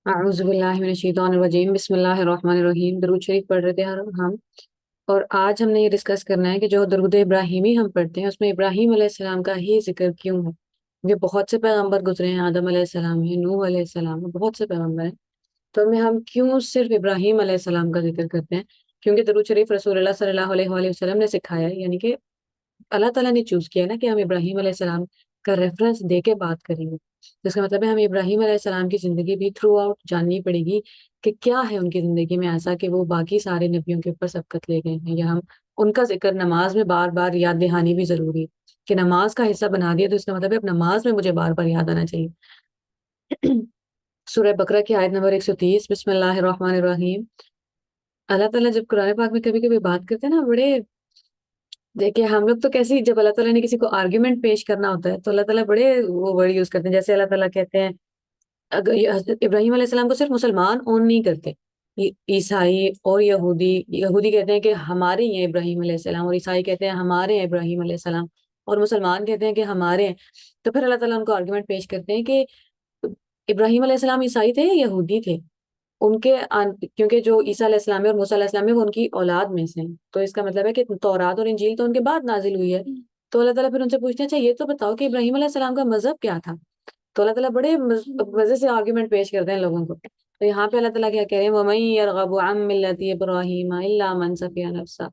اعوذ باللہ من الشیطان الرجیم، بسم اللہ الرحمن الرحیم۔ درود شریف پڑھ رہے تھے ہم اور آج ہم نے یہ ڈسکس کرنا ہے کہ جو درود ابراہیمی ہم پڑھتے ہیں اس میں ابراہیم علیہ السلام کا ہی ذکر کیوں ہے۔ یہ بہت سے پیغمبر گزرے ہیں، آدم علیہ السلام ہے، نوح علیہ السلام ہے، بہت سے پیغمبر ہیں، تو ہم کیوں صرف ابراہیم علیہ السلام کا ذکر کرتے ہیں؟ کیونکہ درود شریف رسول اللہ صلی اللہ علیہ وآلہ وسلم نے سکھایا ہے، یعنی کہ اللہ تعالیٰ نے چوز کیا نا کہ ہم ابراہیم علیہ السلام کا ریفرنس دے کے بات کریں گے۔ جس کا مطلب ہے ہمیں ابراہیم علیہ السلام کی زندگی بھی تھرو آؤٹ جاننی پڑے گی کہ کیا ہے ان کی زندگی میں ایسا کہ وہ باقی سارے نبیوں کے اوپر سبقت لے گئے ہیں، یا ہم ان کا ذکر نماز میں بار بار یاد دہانی بھی ضروری ہے کہ نماز کا حصہ بنا دیا تو اس کا مطلب ہے اب نماز میں مجھے بار بار یاد آنا چاہیے۔ سورہ بقرہ کی آیت نمبر 130، بسم اللہ الرحمن الرحیم۔ اللہ تعالیٰ جب قرآن پاک میں کبھی کبھی بات کرتے ہیں نا، بڑے دیکھیں ہم لوگ تو کیسی، جب اللہ تعالیٰ نے کسی کو آرگیومنٹ پیش کرنا ہوتا ہے تو اللہ تعالیٰ بڑے وہ ورڈ یوز کرتے ہیں، جیسے اللہ تعالیٰ کہتے ہیں، اگر یہ حضرت ابراہیم علیہ السلام کو صرف مسلمان اون نہیں کرتے، عیسائی اور یہودی، یہودی کہتے ہیں کہ ہمارے ہی ہیں ابراہیم علیہ السلام، اور عیسائی کہتے ہیں ہمارے ہیں ابراہیم علیہ السلام، اور مسلمان کہتے ہیں کہ ہمارے ہیں۔ تو پھر اللہ تعالیٰ ان کو آرگیومنٹ پیش کرتے ہیں کہ ابراہیم علیہ السلام عیسائی تھے یا یہودی تھے؟ ان کے کیونکہ جو عیسیٰ علیہ السلام ہے اور موسیٰ علیہ السلام ہے وہ ان کی اولاد میں سے ہیں، تو اس کا مطلب ہے کہ تورات اور انجیل تو ان کے بعد نازل ہوئی ہے۔ تو اللہ تعالیٰ پھر ان سے پوچھتے ہیں اچھا یہ تو بتاؤ کہ ابراہیم علیہ السلام کا مذہب کیا تھا؟ تو اللہ تعالیٰ بڑے مزے سے آرگیومنٹ پیش کرتے ہیں لوگوں کو۔ تو یہاں پہ اللہ تعالیٰ کیا کہہ رہے ہیں، وَمَن يَرْغَبُ عَن مِّلَّةِ إِبْرَاهِيمَ إِلَّا مَن سَفِهَ نَفْسَهُ،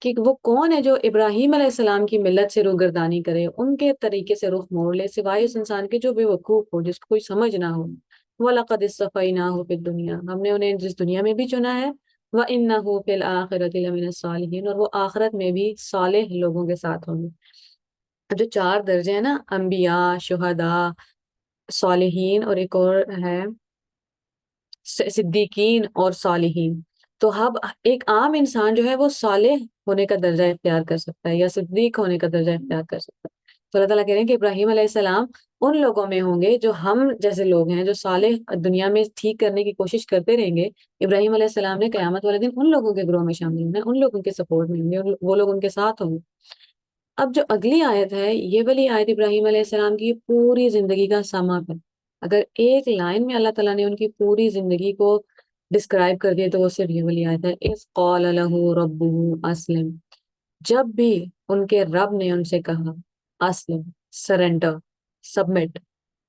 کہ وہ کون ہے جو ابراہیم علیہ السلام کی ملت سے روگردانی کرے، ان کے طریقے سے رخ موڑ لے، سوائے اس انسان کے جو بے وقوف ہو، جس کو کوئی سمجھ نہ ہو۔ وَلَقَدِ اصْطَفَيْنَاهُ فِي الدُّنْيَا، ہم نے انہیں جس دنیا میں بھی چنا ہے، وَإِنَّهُ فِي الْآخِرَةِ لَمِنَ الصَّالِحِينَ، اور وہ آخرت میں بھی صالح لوگوں کے ساتھ ہوں گے۔ اب جو چار درجے ہیں نا، انبیاء، شہداء، صالحین، اور ایک اور ہے صدیقین اور صالحین، تو اب ایک عام انسان جو ہے وہ صالح ہونے کا درجہ اختیار کر سکتا ہے یا صدیق ہونے کا درجہ اختیار کر سکتا ہے۔ تو اللہ تعالیٰ کہہ رہے ہیں کہ ابراہیم علیہ السلام ان لوگوں میں ہوں گے جو ہم جیسے لوگ ہیں، جو صالح دنیا میں ٹھیک کرنے کی کوشش کرتے رہیں گے۔ ابراہیم علیہ السلام نے قیامت والے دن ان لوگوں کے گروہ میں شامل ہونا ہے، ان لوگوں کے سپورٹ میں ہوں گے، اور وہ لوگ ان کے ساتھ ہوں گے۔ اب جو اگلی آیت ہے، یہ والی آیت ابراہیم علیہ السلام کی پوری زندگی کا سم اپ ہے۔ اگر ایک لائن میں اللہ تعالیٰ نے ان کی پوری زندگی کو ڈسکرائب کر دیا تو وہ صرف یہ والی آیت ہے، اِذْ قَالَ لَهُ رَبُّهُ أَسْلِمْ، جب بھی ان کے رب نے ان سے کہا اسلم، سرنڈر، سبمٹ،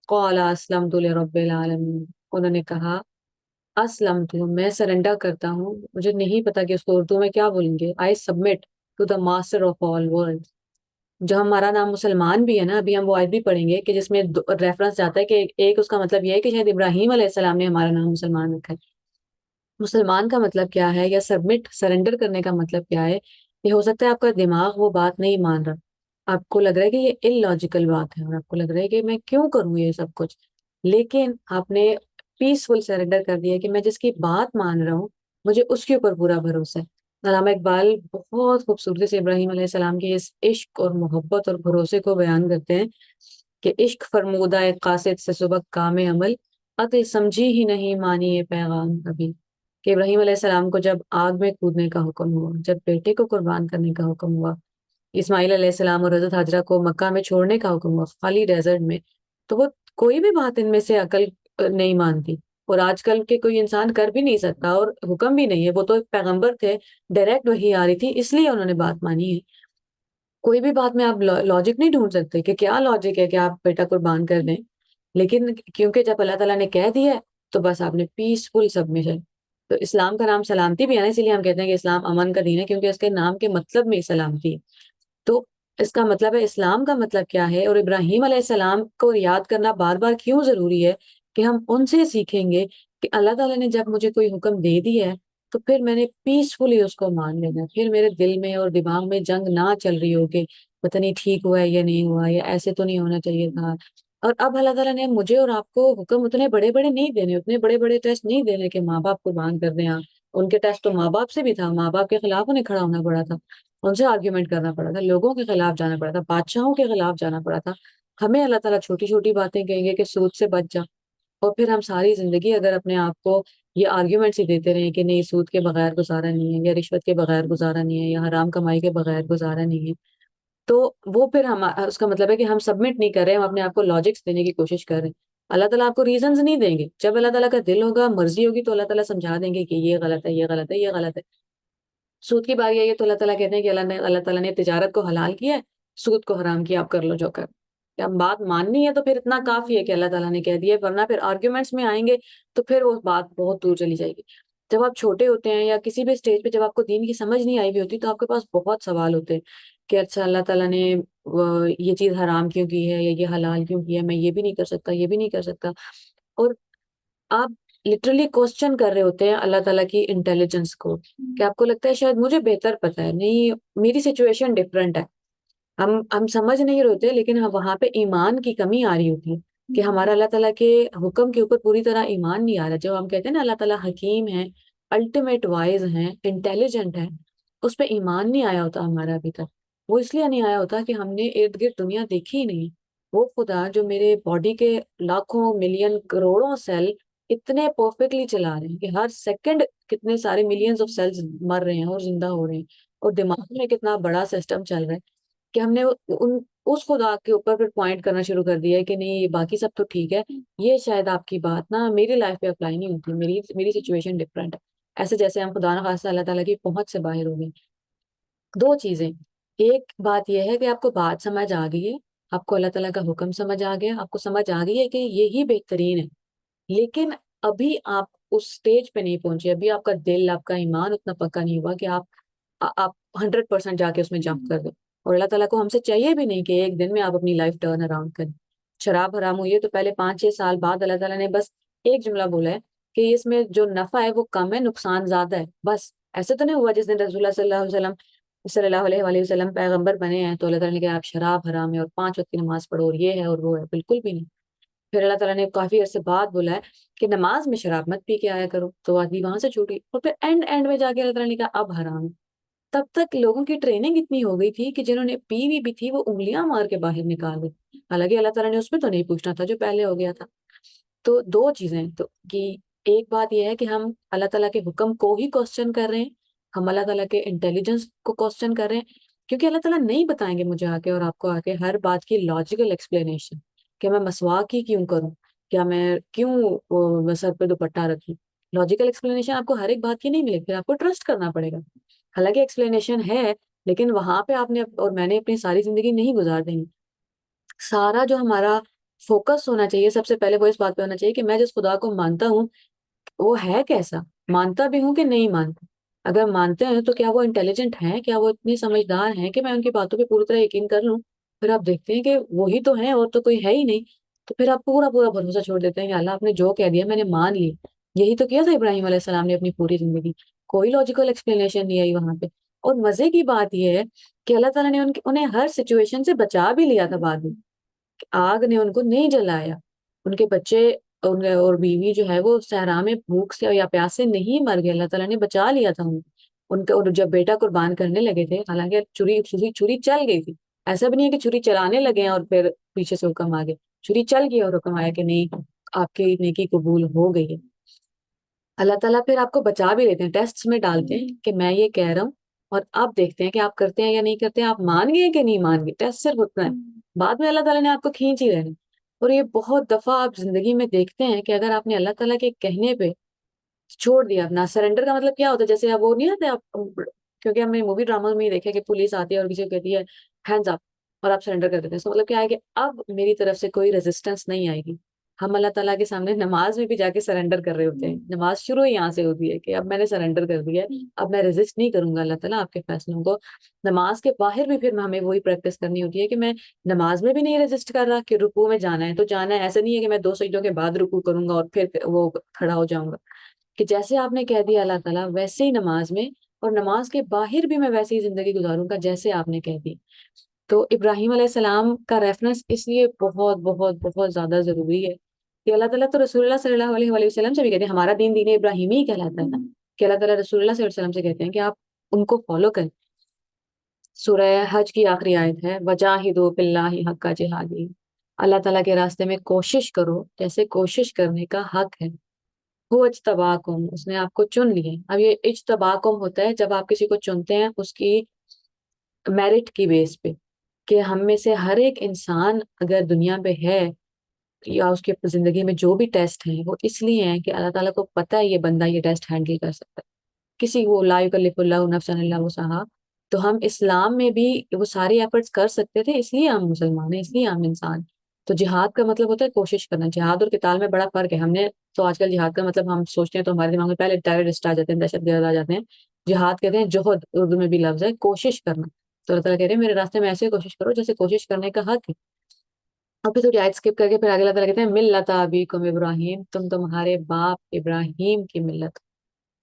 قَالَ أَسْلَمْتُ لِرَبِّ الْعَالَمِينَ، انہوں نے کہا اسلمت، میں سرنڈر کرتا ہوں، مجھے نہیں پتا کہ اس کو اردو میں کیا بولیں گے، I submit to the master of all world. جو ہمارا نام مسلمان بھی ہے نا، ابھی ہم وہ آیت بھی پڑھیں گے کہ جس میں ریفرنس جاتا ہے کہ ایک اس کا مطلب یہ ہے کہ شاید ابراہیم علیہ السلام نے ہمارا نام مسلمان رکھا ہے۔ مسلمان کا مطلب کیا ہے، یا سبمٹ، سرنڈر کرنے کا مطلب کیا ہے؟ یہ ہو سکتا ہے آپ کا دماغ وہ بات نہیں مان رہا، آپ کو لگ رہا ہے کہ یہ ان لاجیکل بات ہے، اور آپ کو لگ رہا ہے کہ میں کیوں کروں یہ سب کچھ، لیکن آپ نے پیسفل سرنڈر کر دیا کہ میں جس کی بات مان رہا ہوں مجھے اس کے اوپر پورا بھروسہ ہے۔ علامہ اقبال بہت خوبصورتی سے ابراہیم علیہ السلام کی اس عشق اور محبت اور بھروسے کو بیان کرتے ہیں کہ عشق فرمودہ قاصد سے سبق کام عمل، عقل سمجھی ہی نہیں مانی یہ پیغام کبھی، کہ ابراہیم علیہ السلام کو جب آگ میں کودنے کا حکم ہوا، جب بیٹے کو قربان کرنے کا حکم ہوا، اسماعیل علیہ السلام اور حضرت حاجرہ کو مکہ میں چھوڑنے کا حکم ہوا خالی ڈیزرٹ میں، تو وہ کوئی بھی بات ان میں سے عقل نہیں مانتی، اور آج کل کے کوئی انسان کر بھی نہیں سکتا، اور حکم بھی نہیں ہے، وہ تو ایک پیغمبر تھے، ڈائریکٹ وہی آ رہی تھی اس لیے انہوں نے بات مانی ہے۔ کوئی بھی بات میں آپ لاجک نہیں ڈھونڈ سکتے کہ کیا لاجک ہے کہ آپ بیٹا قربان کر دیں، لیکن کیونکہ جب اللہ تعالیٰ نے کہہ دیا ہے تو بس آپ نے پیسفل سبمیشن۔ تو اسلام کا نام سلامتی بھی ہے نا، اسی لیے ہم کہتے ہیں کہ اسلام امن کا دین ہے، کیونکہ اس کے نام کے مطلب میں سلامتی ہے۔ تو اس کا مطلب ہے اسلام کا مطلب کیا ہے، اور ابراہیم علیہ السلام کو یاد کرنا بار بار کیوں ضروری ہے، کہ ہم ان سے سیکھیں گے کہ اللہ تعالیٰ نے جب مجھے کوئی حکم دے دیا ہے تو پھر میں نے پیسفلی اس کو مان لینا ہے، پھر میرے دل میں اور دماغ میں جنگ نہ چل رہی ہو کہ پتہ نہیں ٹھیک ہوا ہے یا نہیں ہوا، یا ایسے تو نہیں ہونا چاہیے تھا۔ اور اب اللہ تعالیٰ نے مجھے اور آپ کو حکم اتنے بڑے بڑے نہیں دینے، اتنے بڑے بڑے ٹیسٹ نہیں دینے کہ ماں باپ قربان کر دیں آپ، ان کے ٹیسٹ تو ماں باپ سے بھی تھا، ماں باپ کے خلاف انہیں کھڑا ہونا پڑا تھا، ان سے آرگیومنٹ کرنا پڑا تھا، لوگوں کے خلاف جانا پڑا تھا، بادشاہوں کے خلاف جانا پڑا تھا۔ ہمیں اللہ تعالیٰ چھوٹی چھوٹی باتیں کہیں گے کہ سود سے بچ جا، اور پھر ہم ساری زندگی اگر اپنے آپ کو یہ آرگیومنٹس ہی دیتے رہیں کہ نہیں سود کے بغیر گزارا نہیں ہے، یا رشوت کے بغیر گزارا نہیں ہے، یا حرام کمائی کے بغیر گزارا نہیں ہے، تو وہ پھر ہم اس کا مطلب ہے کہ ہم سبمٹ نہیں کر رہے، ہم اپنے آپ کو لاجکس دینے کی کوشش کر رہے ہیں۔ اللہ تعالیٰ آپ کو ریزنز نہیں دیں گے. جب اللہ تعالیٰ کا دل ہوگا، مرضی ہوگی، تو اللہ تعالیٰ سمجھا دیں گے کہ یہ غلط ہے، یہ غلط ہے، یہ غلط ہے. سود کی باری آئی ہے تو اللہ تعالیٰ کہتے ہیں کہ اللہ تعالیٰ نے تجارت کو حلال کیا ہے، سود کو حرام کیا، آپ کر لو جو کر. جب بات ماننی ہے تو پھر اتنا کافی ہے کہ اللہ تعالیٰ نے کہہ دیا ہے، ورنہ پھر آرگیومنٹس میں آئیں گے تو پھر وہ بات بہت دور چلی جائے گی. جب آپ چھوٹے ہوتے ہیں یا کسی بھی اسٹیج پہ جب آپ کو دین کی سمجھ نہیں آئی ہوئی ہوتی تو آپ کے پاس بہت سوال ہوتے ہیں کہ اچھا اللہ تعالیٰ نے یہ چیز حرام کیوں کی ہے یا یہ حلال کیوں کی ہے، میں یہ بھی نہیں کر سکتا، یہ بھی نہیں کر سکتا. اور آپ لٹرلی کوسچن کر رہے ہوتے ہیں اللہ تعالیٰ کی انٹیلیجنس کو، کہ آپ کو لگتا ہے شاید مجھے بہتر پتا ہے، نہیں میری سچویشن ڈفرینٹ ہے. ہم سمجھ نہیں رہے ہوتے، لیکن وہاں پہ ایمان کی کمی آ رہی ہوتی ہے کہ ہمارا اللہ تعالیٰ کے حکم کے اوپر پوری طرح ایمان نہیں آ رہا. جب ہم کہتے ہیں نا اللہ تعالیٰ حکیم ہے، الٹیمیٹ وائز ہیں، انٹیلیجنٹ ہے، اس پہ ایمان نہیں آیا ہوتا ہمارا ابھی تک. وہ اس لیے نہیں آیا ہوتا کہ ہم نے ارد گرد دنیا دیکھی ہی نہیں. وہ خدا جو میرے باڈی کے لاکھوں ملین کروڑوں سیل اتنے پرفیکٹلی چلا رہے ہیں کہ ہر سیکنڈ کتنے سارے ملینز آف سیلز مر رہے ہیں اور زندہ ہو رہے ہیں، اور دماغ میں کتنا بڑا سسٹم چل رہا ہے، کہ ہم نے اس خدا کے اوپر پھر پوائنٹ کرنا شروع کر دیا ہے کہ نہیں یہ باقی سب تو ٹھیک ہے، یہ شاید آپ کی بات نا میری لائف پہ اپلائی نہیں ہوتی، میری سچویشن ڈفرینٹ ہے. ایسے جیسے ہم خدا نخواستہ اللہ تعالیٰ کی پہنچ سے باہر ہو گئے. دو چیزیں، ایک بات یہ ہے کہ آپ کو بات سمجھ آ گئی ہے، آپ کو اللہ تعالیٰ کا حکم سمجھ آ گیا، آپ کو سمجھ آ گئی ہے کہ یہی بہترین ہے، لیکن ابھی آپ اس سٹیج پہ نہیں پہنچے، ابھی آپ کا دل، آپ کا ایمان اتنا پکا نہیں ہوا کہ آپ 100% جا کے اس میں جمپ کر دیں. اور اللہ تعالیٰ کو ہم سے چاہیے بھی نہیں کہ ایک دن میں آپ اپنی لائف ٹرن اراؤنڈ کریں. شراب حرام ہوئی ہے تو پہلے 5-6 سال بعد اللہ تعالیٰ نے بس ایک جملہ بولا ہے کہ اس میں جو نفع ہے وہ کم ہے، نقصان زیادہ ہے. بس ایسے تو نہیں ہوا جس دن رسول اللہ صلی اللہ علیہ وسلم پیغمبر بنے ہیں تو اللہ تعالیٰ نے کہا آپ شراب حرام ہے اور 5 وقت کی نماز پڑھو اور یہ ہے اور وہ ہے، بالکل بھی نہیں. پھر اللہ تعالیٰ نے کافی عرصے بعد بولا ہے کہ نماز میں شراب مت پی کے آیا کرو، تو آدمی وہاں سے چھوٹی، اور پھر اینڈ میں جا کے اللہ تعالیٰ نے کہا اب حرام ہے. تب تک لوگوں کی ٹریننگ اتنی ہو گئی تھی کہ جنہوں نے پی ہوئی بھی تھی وہ انگلیاں مار کے باہر نکال دی. حالانکہ اللہ تعالیٰ نے اس میں تو نہیں پوچھنا تھا جو پہلے ہو گیا تھا. تو دو چیزیں تو کہ ایک بات یہ ہے کہ ہم اللہ تعالیٰ کے حکم کو ہی کوسچن کر رہے ہیں، ہم اللہ تعالیٰ کے انٹیلیجنس کو کوسچن کر رہے ہیں، کیونکہ اللہ تعالیٰ نہیں بتائیں گے مجھے آ کے اور آپ کو آ کے ہر بات کی لاجیکل ایکسپلینیشن کہ میں مسواک ہی کیوں کروں، کیا میں کیوں سر پہ دوپٹہ رکھوں. لاجیکل ایکسپلینیشن آپ کو ہر ایک بات کی نہیں ملے، پھر آپ کو ٹرسٹ کرنا پڑے گا. حالانکہ ایکسپلینیشن ہے، لیکن وہاں پہ آپ نے اور میں نے اپنی ساری زندگی نہیں گزار دیں گی. سارا جو ہمارا فوکس ہونا چاہیے سب سے پہلے وہ اس بات پہ ہونا چاہیے کہ میں جس خدا کو مانتا ہوں وہ ہے کیسا، مانتا بھی ہوں کہ نہیں مانتا. اگر مانتے ہیں تو کیا وہ انٹیلیجنٹ ہیں، کیا وہ اتنے سمجھدار ہیں کہ میں ان کی باتوں پہ پوری طرح یقین کر لوں. پھر آپ دیکھتے ہیں کہ وہی تو ہیں اور تو کوئی ہے ہی نہیں، تو پھر آپ پورا پورا بھروسہ چھوڑ دیتے ہیں کہ اللہ آپ نے جو کہہ دیا میں نے مان لی. یہی تو کیا تھا ابراہیم علیہ السلام نے اپنی پوری زندگی، کوئی لاجیکل ایکسپلینیشن نہیں آئی وہاں پہ. اور مزے کی بات یہ ہے کہ اللہ تعالیٰ نے انہیں ہر سچویشن سے بچا بھی لیا تھا بعد میں. آگ نے ان کو نہیں جلایا، ان کے بچے اور بیوی جو ہے وہ صحرا میں بھوک سے یا پیاس سے نہیں مر گئے، اللہ تعالیٰ نے بچا لیا تھا ان کا. اور جب بیٹا قربان کرنے لگے تھے، حالانکہ چھری چل گئی تھی، ایسا بھی نہیں ہے کہ چھری چلانے لگے ہیں اور پھر پیچھے سے حکم آ گئے، چھری چل گئی اور حکم آیا کہ نہیں آپ کی نیکی قبول ہو گئی ہے. اللہ تعالیٰ پھر آپ کو بچا بھی لیتے ہیں، ٹیسٹ میں ڈالتے ہیں کہ میں یہ کہہ رہا ہوں اور آپ دیکھتے ہیں کہ آپ کرتے ہیں یا نہیں کرتے ہیں، آپ مان گئے کہ نہیں مان گئے. ٹیسٹ صرف اتنا ہے، بعد میں اللہ تعالیٰ نے آپ کو کھینچ ہی رہنا. اور یہ بہت دفعہ آپ زندگی میں دیکھتے ہیں کہ اگر آپ نے اللہ تعالیٰ کے کہنے پہ چھوڑ دیا اپنا. سرنڈر کا مطلب کیا ہوتا ہے، جیسے اب وہ نہیں آتے آپ، کیونکہ ہم نے مووی ڈراموں میں ہی دیکھا کہ پولیس آتی ہے اور کسی کو کہتی ہے ہینڈز اپ اور آپ سرنڈر کر دیتے ہیں. اس کا مطلب کیا ہے کہ اب میری طرف سے کوئی ریزسٹنس نہیں آئے گی. ہم اللہ تعالیٰ کے سامنے نماز میں بھی جا کے سرنڈر کر رہے ہوتے ہیں. نماز شروع ہی یہاں سے ہوتی ہے کہ اب میں نے سرنڈر کر دیا ہے، اب میں ریزسٹ نہیں کروں گا اللہ تعالیٰ آپ کے فیصلوں کو. نماز کے باہر بھی پھر ہمیں وہی پریکٹس کرنی ہوتی ہے کہ میں نماز میں بھی نہیں ریزسٹ کر رہا کہ رکوع میں جانا ہے تو جانا ہے. ایسا نہیں ہے کہ میں 2 سجدوں کے بعد رکوع کروں گا اور پھر وہ کھڑا ہو جاؤں گا. کہ جیسے آپ نے کہہ دیا اللہ تعالیٰ ویسے ہی نماز میں اور نماز کے باہر بھی میں ویسے ہی زندگی گزاروں گا جیسے آپ نے کہہ دی. تو ابراہیم علیہ السلام کا ریفرنس اس لیے بہت بہت بہت زیادہ ضروری ہے کہ اللہ تعالیٰ تو رسول اللہ صلی اللہ علیہ وسلم سے بھی کہتے ہیں، ہمارا دین دین ابراہیمی ہی کہلاتا ہے نا، کہ اللہ تعالیٰ رسول اللہ صلی اللہ علیہ وسلم سے کہتے ہیں کہ آپ ان کو فالو کریں. سورہ حج کی آخری آیت ہے وجاہدوا فی اللہ حق جہادہ، اللہ تعالیٰ کے راستے میں کوشش کرو جیسے کوشش کرنے کا حق ہے. وہ اجتباکم، اس نے آپ کو چن لیے. اب یہ اجتباکم ہوتا ہے جب آپ کسی کو چنتے ہیں اس کی میرٹ کی بیس پہ، کہ ہم میں سے ہر ایک انسان اگر دنیا پہ ہے یا اس کی زندگی میں جو بھی ٹیسٹ ہیں وہ اس لیے ہیں کہ اللہ تعالیٰ کو پتہ ہے یہ بندہ یہ ٹیسٹ ہینڈل کر سکتا ہے. کسی وہ لا یکلف اللہ نفسا الا وسعہا. تو ہم اسلام میں بھی وہ سارے ایفرٹس کر سکتے تھے، اس لیے ہم مسلمان ہیں، اس لیے ہم انسان. تو جہاد کا مطلب ہوتا ہے کوشش کرنا. جہاد اور قتال میں بڑا فرق ہے. ہم نے تو آج کل جہاد کا مطلب ہم سوچتے ہیں تو ہمارے دماغ میں پہلے ٹیررسٹ آ جاتے ہیں، دہشت گرد آ جاتے ہیں. جہاد کہتے ہیں جوہد، اردو میں بھی لفظ ہے کوشش کرنا. تو اللہ تعالیٰ کہہ رہے ہیں میرے راستے میں ایسے کوشش کرو جیسے کوشش کرنے کا حق ہے. اب پھر تھوڑی آیت اسکپ کر کے پھر آگے اللہ تعالیٰ کہتے ہیں ملت ابیکم ابراہیم، تم تمہارے باپ ابراہیم کی ملت.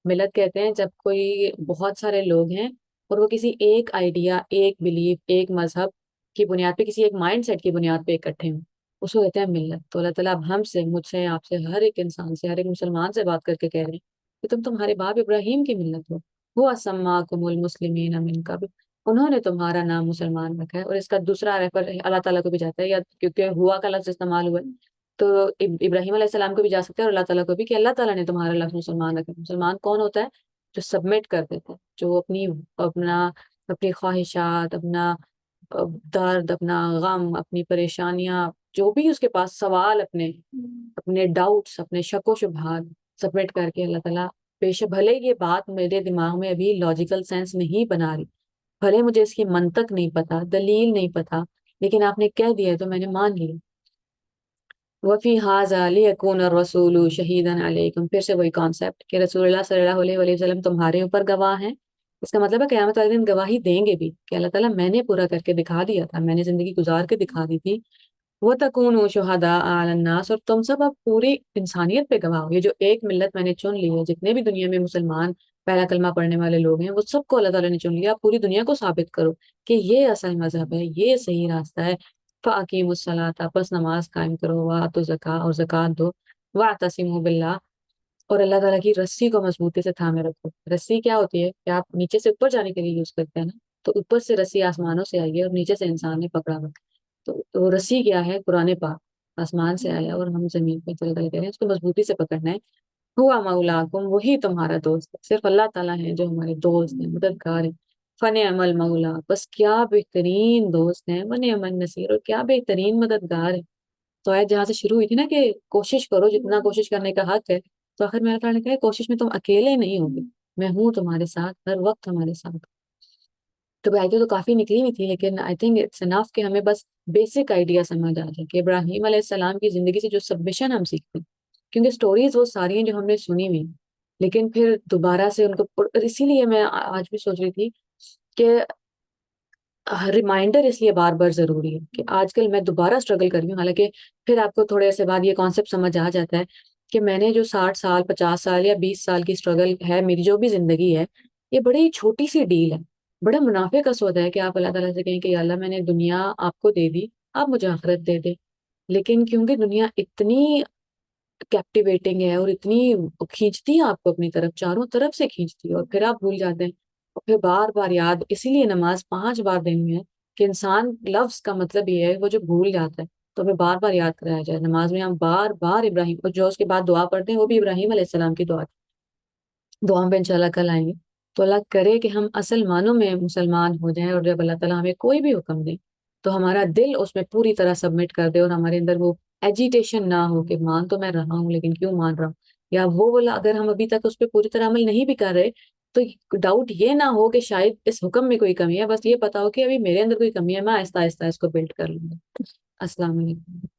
ملت کہتے ہیں جب کوئی بہت سارے لوگ ہیں اور وہ کسی ایک آئیڈیا، ایک بلیف، ایک مذہب کی بنیاد پہ، کسی ایک مائنڈ سیٹ کی بنیاد پہ اکٹھے ہوں، اس کو کہتے ہیں ملت. تو اللہ تعالیٰ اب ہم سے، مجھ سے، آپ سے، ہر ایک انسان سے، ہر ایک مسلمان سے بات کر کے کہہ رہے ہیں کہ تم تمہارے باپ ابراہیم کی ملت ہو. وہ سماکم المسلمین من قبل، انہوں نے تمہارا نام مسلمان رکھا ہے. اور اس کا دوسرا ریفر اللہ تعالیٰ کو بھی جاتا ہے، یا کیونکہ ہوا کا لفظ استعمال ہوا ہے تو ابراہیم علیہ السلام کو بھی جا سکتا ہے اور اللہ تعالیٰ کو بھی، کہ اللہ تعالیٰ نے تمہارا لفظ مسلمان رکھا ہے. مسلمان کون ہوتا ہے؟ جو سبمٹ کر دیتا ہے، جو اپنی خواہشات، اپنا درد، اپنا غم، اپنی پریشانیاں، جو بھی اس کے پاس سوال، اپنے ڈاؤٹس، اپنے شک و شبہات سبمٹ کر کے اللہ تعالیٰ پیش. بھلے یہ بات میرے دماغ میں ابھی لاجیکل سینس نہیں بنا رہی، بھلے مجھے اس کی منطق نہیں پتا، دلیل نہیں پتا، لیکن آپ نے کہہ دیا ہے تو میں نے مان لیا. وفی حاضہ لیکون الرسول شہیدن علیکم، پھر سے وہی کانسیپٹ کہ رسول اللہ صلی اللہ علیہ وآلہ وسلم تمہارے اوپر گواہ ہیں. اس کا مطلب ہے قیامت والے دن گواہی دیں گے بھی کہ اللہ تعالیٰ میں نے پورا کر کے دکھا دیا تھا، میں نے زندگی گزار کے دکھا دی تھی. وَتَكُونُوا شُهَدَاءَ عَلَى النَّاسِ، اور تم سب اب پوری انسانیت پہ گواہ ہو. یہ جو ایک ملت میں نے چن لی ہے، جتنے بھی دنیا میں مسلمان پہلا کلمہ پڑھنے والے لوگ ہیں، وہ سب کو اللہ تعالیٰ نے چن لیا. آپ پوری دنیا کو ثابت کرو کہ یہ اصل مذہب ہے، یہ صحیح راستہ ہے. فَأَقِیمُوا الصَّلَاةَ، پس نماز قائم کرو، وَآتُوا الزَّکَاةَ، اور زکوٰۃ دو، وَاعْتَصِمُوا بِاللَّهِ، اور اللہ تعالیٰ کی رسی کو مضبوطی سے تھامے رکھو. رسی کیا ہوتی ہے کہ آپ نیچے سے اوپر جانے کے لیے یوز کرتے ہیں نا، تو اوپر سے رسی آسمانوں سے آئی ہے اور نیچے سے انسان نے پکڑا ہوا. تو وہ رسی کیا ہے؟ قرآن پاک آسمان سے آیا اور ہم زمین پہ چل کر کہہ رہے ہیں اس کو مضبوطی سے پکڑنا ہے. ہوا مولاکم، وہی تمہارا دوست ہے. صرف اللہ تعالیٰ ہیں جو ہمارے دوست ہیں، مددگار ہیں. فنعم المولا، بس کیا بہترین دوست ہیں. ونعم النصیر، اور کیا بہترین مددگار ہے. تو آیت جہاں سے شروع ہوئی تھی نا کہ کوشش کرو جتنا کوشش کرنے کا حق ہے، تو آخر میں اللہ تعالیٰ نے کہا کوشش میں تم اکیلے نہیں ہوگے، میں ہوں تمہارے ساتھ، ہر وقت ہمارے ساتھ. تو آیتیں تو کافی نکلی ہوئی تھی، لیکن آئی تھنک اٹس انف کہ ہمیں بس بیسک آئیڈیا سمجھ آ جائے کہ ابراہیم علیہ السلام کی زندگی سے جو سبمیشن ہم سیکھتے ہیں، کیونکہ سٹوریز وہ ساری ہیں جو ہم نے سنی ہوئی، لیکن پھر دوبارہ سے ان کو، اور اسی لیے میں آج بھی سوچ رہی تھی کہ ریمائنڈر اس لیے بار بار ضروری ہے کہ آج کل میں دوبارہ اسٹرگل کر رہی ہوں. حالانکہ پھر آپ کو تھوڑے عرصے بعد یہ کانسیپٹ سمجھ آ جاتا ہے کہ میں نے جو 60 سال، 50 سال یا 20 سال کی اسٹرگل ہے، میری جو بھی زندگی ہے، یہ بڑی چھوٹی سی ڈیل ہے. بڑا منافع کا سودا ہے کہ آپ اللہ تعالیٰ سے کہیں کہ یا اللہ میں نے دنیا آپ کو دے دی، آپ مجھے آخرت دے دے. لیکن کیونکہ دنیا اتنی کیپٹیویٹنگ ہے اور اتنی کھینچتی ہے آپ کو اپنی طرف، چاروں طرف سے کھینچتی ہے، اور پھر آپ بھول جاتے ہیں. اور پھر بار بار یاد، اسی لیے نماز 5 بار دن میں ہے کہ انسان، لفظ کا مطلب یہ ہے وہ جو بھول جاتا ہے تو ہمیں بار بار یاد کرایا جائے. نماز میں ہم بار بار ابراہیم، اور جو اس کے بعد دعا پڑھتے ہیں وہ بھی ابراہیم علیہ السلام کی دعا. دعا پہ انشاءاللہ کل آئیں گے. تو اللہ کرے کہ ہم اصل معنوں میں مسلمان ہو جائیں، اور جب اللہ تعالیٰ ہمیں کوئی بھی حکم دے تو ہمارا دل اس میں پوری طرح سبمٹ کر دے، اور ہمارے اندر وہ ایجیٹیشن نہ ہو کہ مان تو میں رہا ہوں لیکن کیوں مان رہا ہوں. یا وہ بولا اگر ہم ابھی تک اس پہ پوری طرح عمل نہیں بھی کر رہے تو ڈاؤٹ یہ نہ ہو کہ شاید اس حکم میں کوئی کمی ہے، بس یہ پتا ہو کہ ابھی میرے اندر کوئی کمی ہے، میں آہستہ آہستہ اس کو بلڈ کر لوں گا. السلام علیکم.